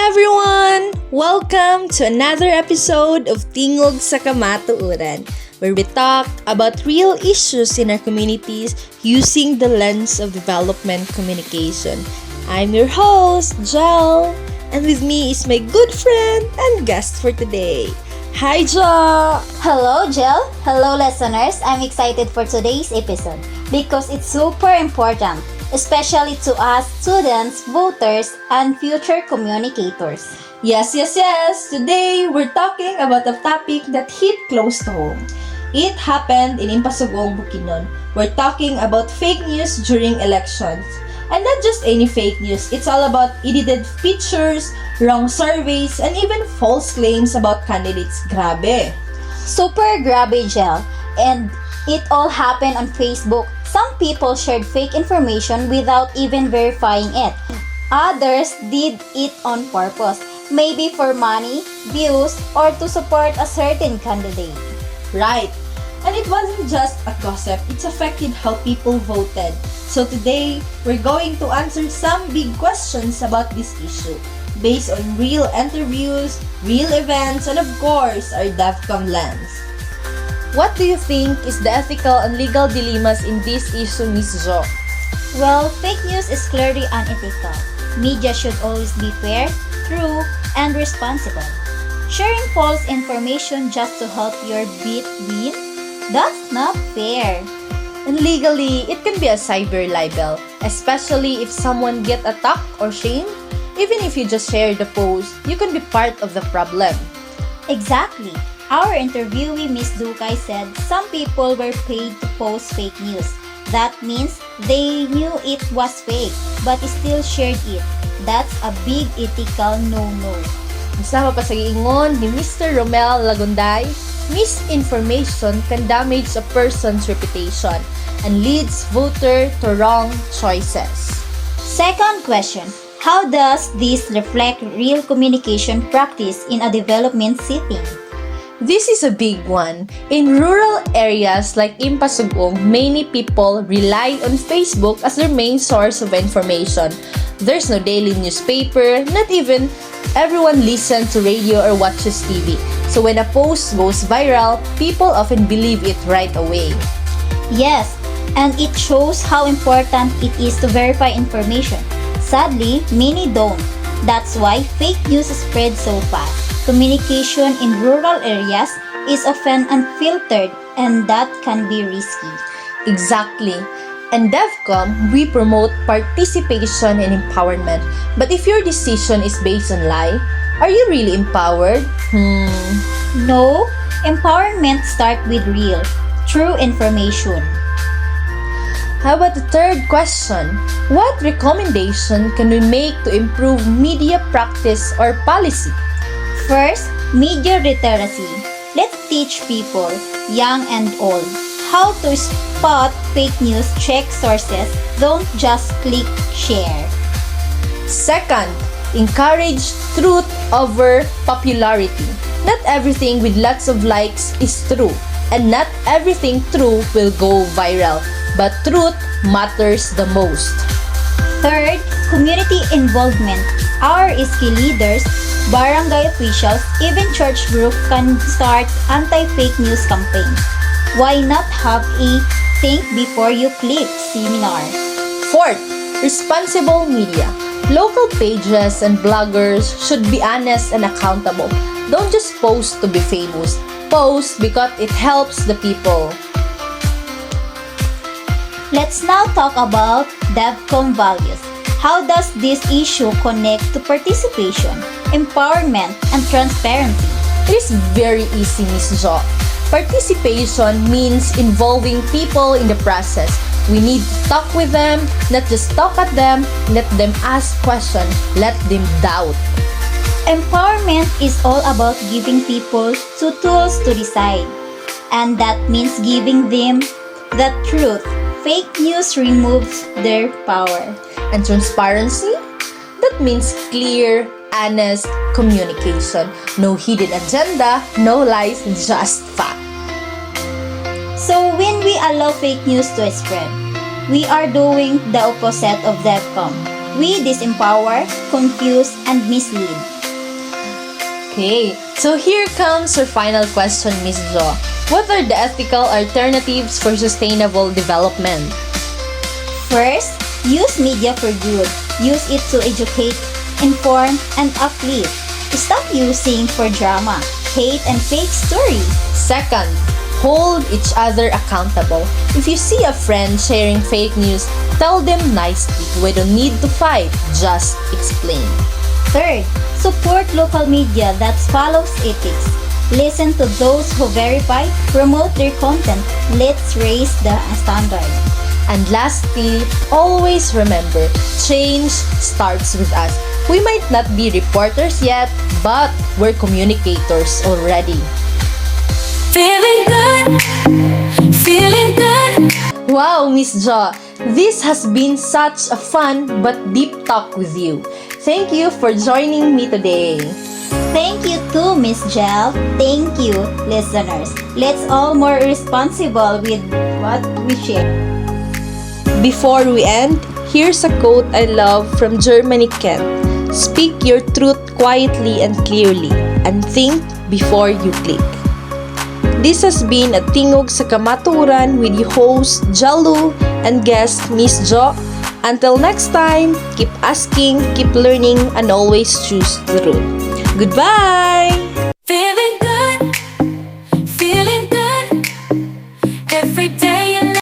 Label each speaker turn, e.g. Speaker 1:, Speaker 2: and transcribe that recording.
Speaker 1: everyone! Welcome to another episode of Tingog sa Kamatuoran, where we talk about real issues in our communities using the lens of development communication. I'm your host, Jel, and with me is my good friend and guest for today. Hi, Jo!
Speaker 2: Hello, Jill. Hello, listeners. I'm excited for today's episode because it's super important, especially to us students, voters, and future communicators.
Speaker 1: Yes. Today, we're talking about a topic that hit close to home. It happened in Impasugong, Bukidnon. We're talking about fake news during elections. And not just any fake news, it's all about edited pictures, wrong surveys, and even false claims about candidates. Grabe.
Speaker 2: Super grabe, Jill. And it all happened on Facebook. Some people shared fake information without even verifying it. Others did it on purpose, maybe for money, views, or to support a certain candidate.
Speaker 1: Right. And it wasn't just a gossip, it's affected how people voted. So today, we're going to answer some big questions about this issue, based on real interviews, real events, and of course, our DevCom lens. What do you think is the ethical and legal dilemmas in this issue, Ms. Jo?
Speaker 2: Well, fake news is clearly unethical. Media should always be fair, true, and responsible. Sharing false information just to help your beat win? That's not fair.
Speaker 1: And legally, it can be a cyber libel, especially if someone get attacked or shamed. Even if you just share the post, you can be part of the problem.
Speaker 2: Exactly. Our interviewee, Ms. Dukay, said some people were paid to post fake news. That means they knew it was fake, but still shared it. That's a big ethical no-no.
Speaker 1: Kasama pa sa giingon ni Mr. Romel Lagunday, misinformation can damage a person's reputation and leads voter to wrong choices.
Speaker 2: Second question, how does this reflect real communication practice in a development setting?
Speaker 1: This is a big one. In rural areas like Impasugong, many people rely on Facebook as their main source of information. There's no daily newspaper, not even everyone listens to radio or watches TV. So when a post goes viral, people often believe it right away.
Speaker 2: Yes, and it shows how important it is to verify information. Sadly, many don't. That's why fake news spreads so fast. Communication in rural areas is often unfiltered, and that can be risky.
Speaker 1: Exactly. And DevCom, we promote participation and empowerment. But if your decision is based on lie, are you really empowered?
Speaker 2: No, empowerment starts with real, true information.
Speaker 1: How about the third question? What recommendation can we make to improve media practice or policy?
Speaker 2: First, media literacy. Let's teach people, young and old, how to spot fake news, check sources, don't just click share.
Speaker 1: Second, encourage truth over popularity. Not everything with lots of likes is true, and not everything true will go viral, but truth matters the most.
Speaker 2: Third, community involvement. Our ISKI leaders, barangay officials, even church group can start anti-fake news campaigns. Why not have a think before you click seminar?
Speaker 1: Fourth, responsible media. Local pages and bloggers should be honest and accountable. Don't just post to be famous. Post because it helps the people.
Speaker 2: Let's now talk about DevCom values. How does this issue connect to participation, empowerment, and transparency?
Speaker 1: It is very easy, Ms. Jo. Participation means involving people in the process. We need to talk with them, not just talk at them, let them ask questions, let them doubt.
Speaker 2: Empowerment is all about giving people two tools to decide. And that means giving them the truth. Fake news removes their power.
Speaker 1: And transparency? That means clear, honest communication. No hidden agenda, no lies, just fact.
Speaker 2: So when we allow fake news to spread, we are doing the opposite of DevCom. We disempower, confuse, and mislead.
Speaker 1: Okay, so here comes our final question, Miss Jo. What are the ethical alternatives for sustainable development?
Speaker 2: First, use media for good. Use it to educate, inform, and uplift. Stop using for drama, hate, and fake stories.
Speaker 1: Second, hold each other accountable. If you see a friend sharing fake news, tell them nicely. We don't need to fight, just explain.
Speaker 2: Third, support local media that follows ethics. Listen to those who verify, promote their content. Let's raise the standard.
Speaker 1: And lastly, always remember, change starts with us. We might not be reporters yet, but we're communicators already.
Speaker 3: Feeling good, feeling good.
Speaker 1: Wow, Miss Jo, this has been such a fun but deep talk with you. Thank you for joining me today.
Speaker 2: Thank you too, Miss Jel. Thank you, listeners. Let's all more responsible with what we share.
Speaker 1: Before we end, here's a quote I love from Germany Kent. Speak your truth quietly and clearly, and think before you click. This has been a Tingog sa Kamatuoran with your host, Jalu, and guest, Miss Jo. Until next time, keep asking, keep learning, and always choose the truth. Goodbye!
Speaker 3: Feeling good.